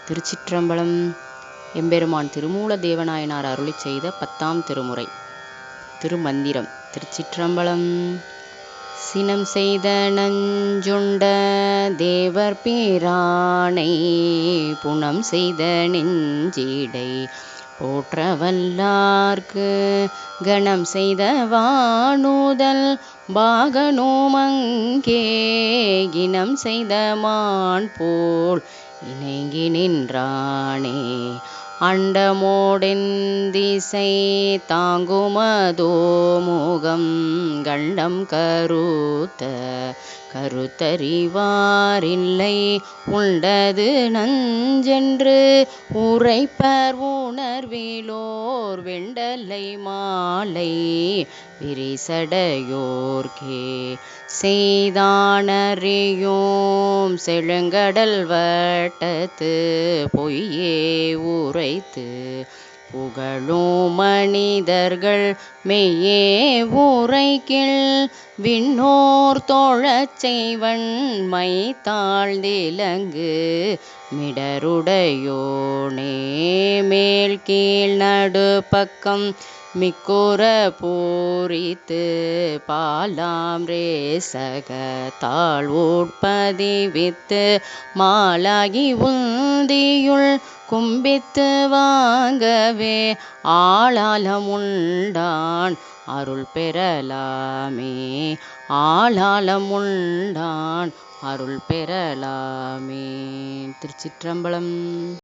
திருச்சிற்றம்பலம். எம்பெருமான் திருமூல தேவநாயனார் அருளிச் செய்த 10ஆம் திருமுறை திருமந்திரம். திருச்சிற்றம்பலம். சினம் செய்த நஞ்சுண்ட தேவர் பிரானை புனம் செய்த நெஞ்சிடை போற்றவல்லார்க்கு கணம் செய்த வானுதல் பாகனோமங்கே இனம் செய்த மான் போல் இணங்கி நின்றானே அண்டமோடென் திசை தாங்குமதோ முகம் கண்டம் கருத்தறிவாரில்லை உண்டது நஞ்சென்று உரைப்பர் உணர்விலோர் வெண்டலை மாலை விரிசடையோர்க்கே செய்தானறியோம் செழுங்கடல் வட்டத்து பொய்யே உரைத்து புகழும் மனிதர்கள் மெய்யே உரைக்கில் விண்ணோர் தோழச் செய்வன்மை தாழ்ந்திலங்கு மிடருடையோனே மேல் கீழ் நடு பக்கம் மிக்குற பூரித்து பாலாம் ரேசக தாழ்வுட்பதிவித்து மாலாகி உந்தியுள் கும்பித்து வாங்கவே ஆளாலமுண்டான் அருள் பெறலாமே ஆளாலமுண்டான் அருள் பெறலாமே. திருச்சிற்றம்பலம்.